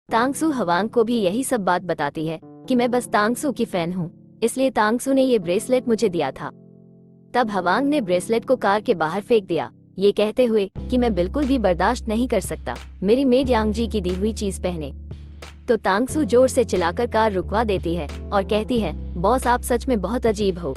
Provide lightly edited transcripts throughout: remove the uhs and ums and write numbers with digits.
तांगसू हवांग को भी यही सब बात बताती है कि मैं बस तांगसू की फैन हूँ, इसलिए तांगसू ने ये ब्रेसलेट मुझे दिया था। तब हवांग ने ब्रेसलेट को कार के बाहर फेंक दिया, ये कहते हुए कि मैं बिल्कुल भी बर्दाश्त नहीं कर सकता मेरी मेड यांगजी की दी हुई चीज पहने। तो तांगसू जोर से चिल्लाकर कार रुकवा देती है और कहती है, बॉस आप सच में बहुत अजीब हो।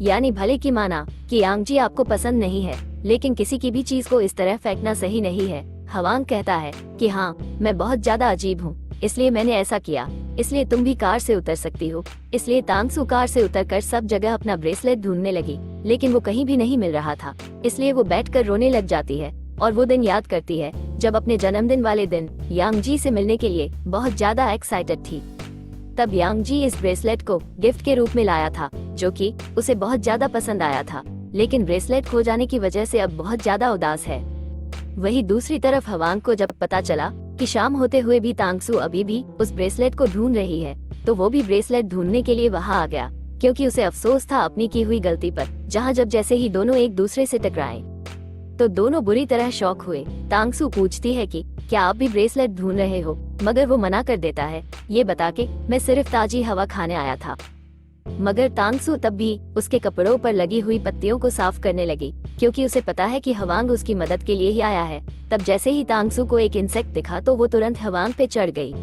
यानी भले की माना कि यांगजी आपको पसंद नहीं है, लेकिन किसी की भी चीज को इस तरह फेंकना सही नहीं है। हवांग कहता है कि हाँ, मैं बहुत ज्यादा अजीब हूँ, इसलिए मैंने ऐसा किया, इसलिए तुम भी कार से उतर सकती हो। इसलिए तांगसू कार से उतरकर सब जगह अपना ब्रेसलेट ढूंढने लगी, लेकिन वो कहीं भी नहीं मिल रहा था। इसलिए वो बैठकर रोने लग जाती है और वो दिन याद करती है जब अपने जन्मदिन वाले दिन यांगजी से मिलने के लिए बहुत ज्यादा एक्साइटेड थी। तब यांगजी इस ब्रेसलेट को गिफ्ट के रूप में लाया था, जो कि उसे बहुत ज्यादा पसंद आया था, लेकिन ब्रेसलेट खो जाने की वजह से अब बहुत ज्यादा उदास है। वही दूसरी तरफ हवांग को जब पता चला कि शाम होते हुए भी तांगसू अभी भी उस ब्रेसलेट को ढूंढ रही है, तो वो भी ब्रेसलेट ढूंढने के लिए वहां आ गया, क्योंकि उसे अफसोस था अपनी की हुई गलती पर। जहां जब जैसे ही दोनों एक दूसरे से टकराए तो दोनों बुरी तरह शॉक हुए। तांगसू पूछती है कि क्या आप भी ब्रेसलेट ढूंढ रहे हो, मगर वो मना कर देता है, ये बता के मैं सिर्फ ताजी हवा खाने आया था। मगर तांगसू तब भी उसके कपड़ों पर लगी हुई पत्तियों को साफ करने लगी, क्योंकि उसे पता है कि हवांग उसकी मदद के लिए ही आया है। तब जैसे ही तांगसू को एक इंसेक्ट दिखा तो वो तुरंत हवांग पे चढ़ गई,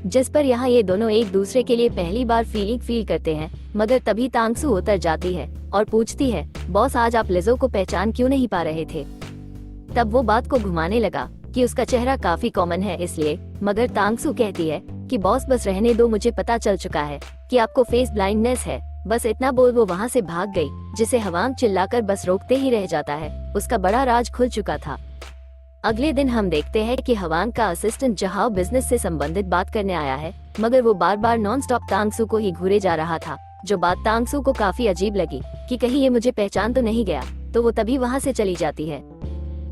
जिस पर यहाँ ये दोनों एक दूसरे के लिए पहली बार फीलिंग फील करते हैं। मगर तभी तांगसू उतर जाती है और पूछती है, बॉस आज आप लिज़ो को पहचान क्यों नहीं पा रहे थे। तब वो बात को घुमाने लगा कि उसका चेहरा काफी कॉमन है इसलिए, मगर तांगसू कहती है कि बॉस बस रहने दो, मुझे पता चल चुका है कि आपको फेस ब्लाइंडनेस है। बस इतना बोल वो वहाँ से भाग गई, जिसे हवांग चिल्लाकर बस रोकते ही रह जाता है। उसका बड़ा राज खुल चुका था। अगले दिन हम देखते हैं कि हवांग का असिस्टेंट जहाओ बिजनेस से संबंधित बात करने आया है, मगर वो बार बार नॉन स्टॉप तांगसू को ही घूरे जा रहा था। जो बात तांगसू को काफी अजीब लगी कि कहीं ये मुझे पहचान तो नहीं गया, तो वो तभी वहाँ से चली जाती है।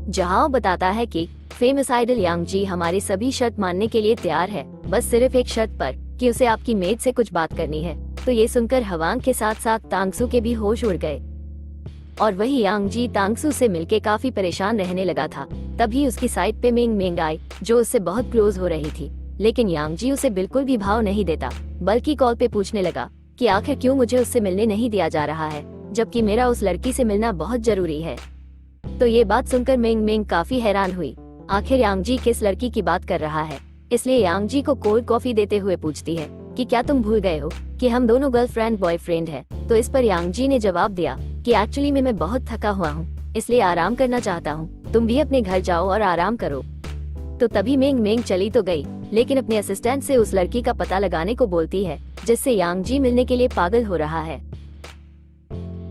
जहाओ बताता है कि फेमस आइडल यांगजी हमारी सभी शर्त मानने के लिए तैयार है, बस सिर्फ एक शर्त पर कि उसे आपकी मेड से कुछ बात करनी है। तो ये सुनकर हवांग के साथ साथ तांगसू के भी होश उड़ गए और वही यांगजी तांगसू से मिलके काफी परेशान रहने लगा था। तभी उसकी साइड पे मेंग मेंग आई, जो उससे बहुत क्लोज हो रही थी, लेकिन यांगजी उसे बिल्कुल भी भाव नहीं देता, बल्कि कॉल पे पूछने लगा कि आखिर क्यों मुझे उससे मिलने नहीं दिया जा रहा है, जबकि मेरा उस लड़की से मिलना बहुत जरूरी है। तो ये बात सुनकर मेंग मेंग काफी हैरान हुई, आखिर यांगजी किस लड़की की बात कर रहा है। इसलिए यांगजी को कोल्ड कॉफी देते हुए पूछती है कि क्या तुम भूल गए हो कि हम दोनों गर्लफ्रेंड बॉयफ्रेंड हैं। तो इस पर यांगजी ने जवाब दिया कि एक्चुअली मैं बहुत थका हुआ हूँ, इसलिए आराम करना चाहता हूँ, तुम भी अपने घर जाओ और आराम करो। तो तभी मेंग मेंग चली तो गई, लेकिन अपने असिस्टेंट से उस लड़की का पता लगाने को बोलती है जिससे यांगजी मिलने के लिए पागल हो रहा है।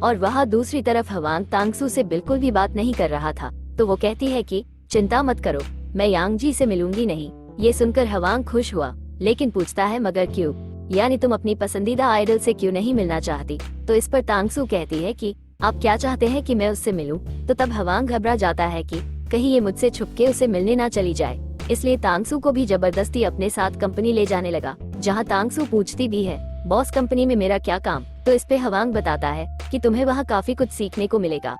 और वहाँ दूसरी तरफ हवांग तांगसू से बिल्कुल भी बात नहीं कर रहा था, तो वो कहती है कि चिंता मत करो, मैं यांगजी से मिलूंगी नहीं। ये सुनकर हवांग खुश हुआ, लेकिन पूछता है मगर क्यों, यानी तुम अपनी पसंदीदा आइडल से क्यों नहीं मिलना चाहती। तो इस पर तांगसू कहती है कि आप क्या चाहते हैं कि मैं उससे मिलूं। तो तब हवांग घबरा जाता है कि कहीं ये मुझसे छुपके उसे मिलने ना चली जाए, इसलिए तांगसू को भी जबरदस्ती अपने साथ कंपनी ले जाने लगा, जहाँ तांगसू पूछती भी है, बॉस कंपनी में मेरा क्या काम। तो इस पे हवांग बताता है कि तुम्हें वहाँ काफी कुछ सीखने को मिलेगा,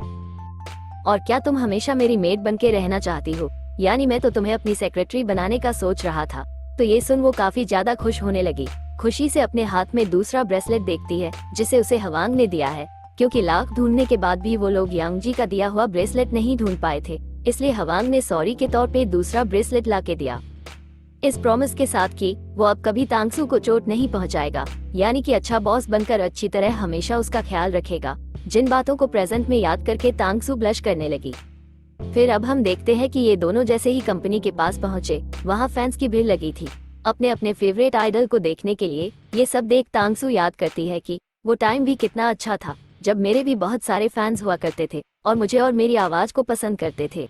और क्या तुम हमेशा मेरी मेड बन के रहना चाहती हो, यानी मैं तो तुम्हें अपनी सेक्रेटरी बनाने का सोच रहा था। तो ये सुन वो काफी ज्यादा खुश होने लगी, खुशी से अपने हाथ में दूसरा ब्रेसलेट देखती है जिसे उसे हवांग ने दिया है, क्योंकि लाख ढूंढने के बाद भी वो लोग यांगजी का दिया हुआ ब्रेसलेट नहीं ढूंढ पाए थे, इसलिए हवांग ने सॉरी के तौर पे दूसरा ब्रेसलेट ला के दिया, इस प्रॉमिस के साथ कि वो अब कभी तांगसू को चोट नहीं पहुंचाएगा, यानी कि अच्छा बॉस बनकर अच्छी तरह हमेशा उसका ख्याल रखेगा। जिन बातों को प्रेजेंट में याद करके तांगसू ब्लश करने लगी। फिर अब हम देखते हैं कि ये दोनों जैसे ही कंपनी के पास पहुंचे, वहाँ फैंस की भीड़ लगी थी अपने अपने फेवरेट आइडल को देखने के लिए। ये सब देख तांगसू याद करती है कि वो टाइम भी कितना अच्छा था जब मेरे भी बहुत सारे फैंस हुआ करते थे और मुझे और मेरी आवाज को पसंद करते थे।